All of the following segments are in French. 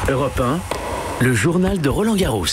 Europe 1, le journal de Roland Garros.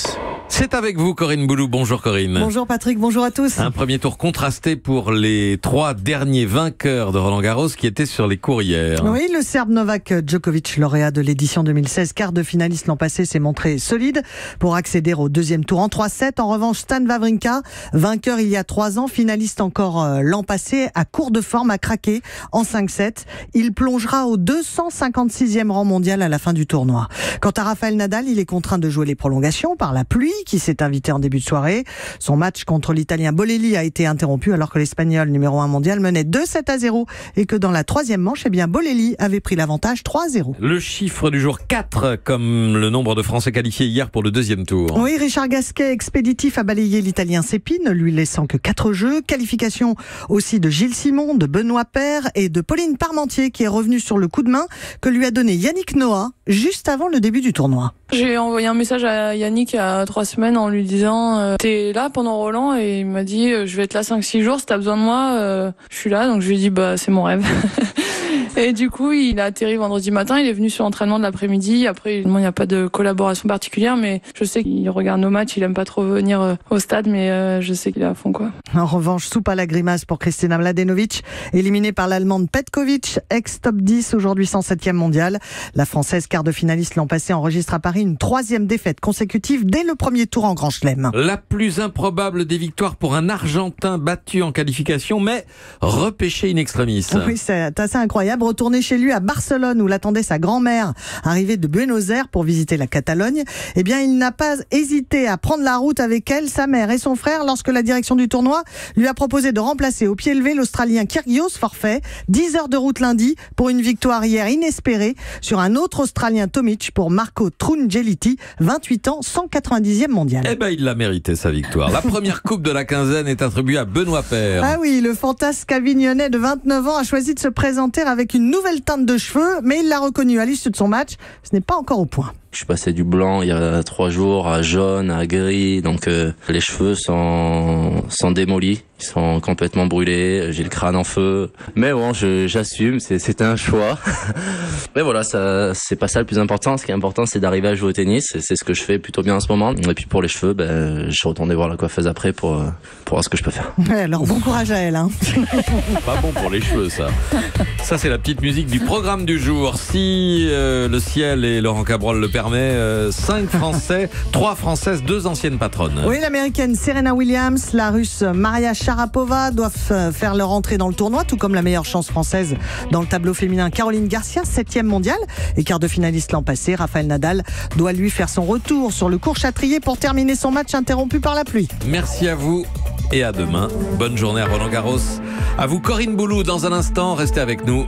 C'est avec vous Corinne Boulou. Bonjour Corinne. Bonjour Patrick, bonjour à tous. Un premier tour contrasté pour les 3 derniers vainqueurs de Roland Garros qui étaient sur les cours hier. Oui, le Serbe Novak Djokovic, lauréat de l'édition 2016, quart de finaliste l'an passé, s'est montré solide pour accéder au deuxième tour en 3-7. En revanche, Stan Wawrinka, vainqueur il y a 3 ans, finaliste encore l'an passé, à court de forme, a craqué en 5-7. Il plongera au 256e rang mondial à la fin du tournoi. Quant à Rafael Nadal, il est contraint de jouer les prolongations par la pluie qui s'est invité en début de soirée. Son match contre l'Italien Bolelli a été interrompu alors que l'Espagnol numéro 1 mondial menait 2-7-0 et que dans la 3e manche, Bolelli avait pris l'avantage 3-0. Le chiffre du jour 4 comme le nombre de Français qualifiés hier pour le deuxième tour. Oui, Richard Gasquet, expéditif, a balayé l'Italien Sépine, lui laissant que 4 jeux. Qualification aussi de Gilles Simon, de Benoît Paire et de Pauline Parmentier qui est revenue sur le coup de main que lui a donné Yannick Noah juste avant le début du tournoi. J'ai envoyé un message à Yannick il y a 3 semaines en lui disant t'es là pendant Roland, et il m'a dit je vais être là 5-6 jours, si t'as besoin de moi je suis là. Donc je lui ai dit c'est mon rêve. Et du coup il a atterri vendredi matin, il est venu sur l'entraînement de l'après-midi. Après il n'y a pas de collaboration particulière, mais je sais qu'il regarde nos matchs, il aime pas trop venir au stade, mais je sais qu'il est à fond quoi. En revanche, soupe à la grimace pour Kristina Mladenovic, éliminée par l'Allemande Petkovic, ex-top 10, aujourd'hui 107e mondiale. La Française, quart de finaliste l'an passé, enregistre à Paris une 3e défaite consécutive dès le premier tour en Grand Chelem. La plus improbable des victoires pour un Argentin battu en qualification, mais repêché in extremis. Oui, c'est assez incroyable. Retourné chez lui à Barcelone où l'attendait sa grand-mère, arrivée de Buenos Aires pour visiter la Catalogne, il n'a pas hésité à prendre la route avec elle, sa mère et son frère lorsque la direction du tournoi lui a proposé de remplacer au pied levé l'Australien Kyrgios, forfait. 10 heures de route lundi pour une victoire hier inespérée sur un autre Australien, Tomic, pour Marco Trungelliti, 28 ans, 190e mondial. Il l'a mérité sa victoire. La première coupe de la quinzaine est attribuée à Benoît Paire. Ah oui, le fantasque avignonnais de 29 ans a choisi de se présenter avec une nouvelle teinte de cheveux, mais il l'a reconnu à l'issue de son match. Ce n'est pas encore au point. Je suis passé du blanc il y a 3 jours à jaune, à gris, donc les cheveux sont démolis, ils sont complètement brûlés, j'ai le crâne en feu. Mais bon, j'assume, c'était un choix. Mais voilà, c'est pas ça le plus important. Ce qui est important, c'est d'arriver à jouer au tennis, et c'est ce que je fais plutôt bien en ce moment. Et puis pour les cheveux, je suis retourné voir la coiffeuse après pour voir ce que je peux faire. Ouais, alors bon courage à elle. Pas bon pour les cheveux ça. Ça c'est la petite musique du programme du jour. Si le ciel et Laurent Cabrol le permet, 5 Français, 3 Françaises, 2 anciennes patronnes. Oui, l'américaine Serena Williams, la russe Maria Sharapova doivent faire leur entrée dans le tournoi, tout comme la meilleure chance française dans le tableau féminin Caroline Garcia, 7e mondiale et quart de finaliste l'an passé. Rafael Nadal doit lui faire son retour sur le court Châtrier pour terminer son match interrompu par la pluie. Merci à vous et à demain. Bonne journée à Roland Garros. À vous Corinne Boulou dans un instant, restez avec nous.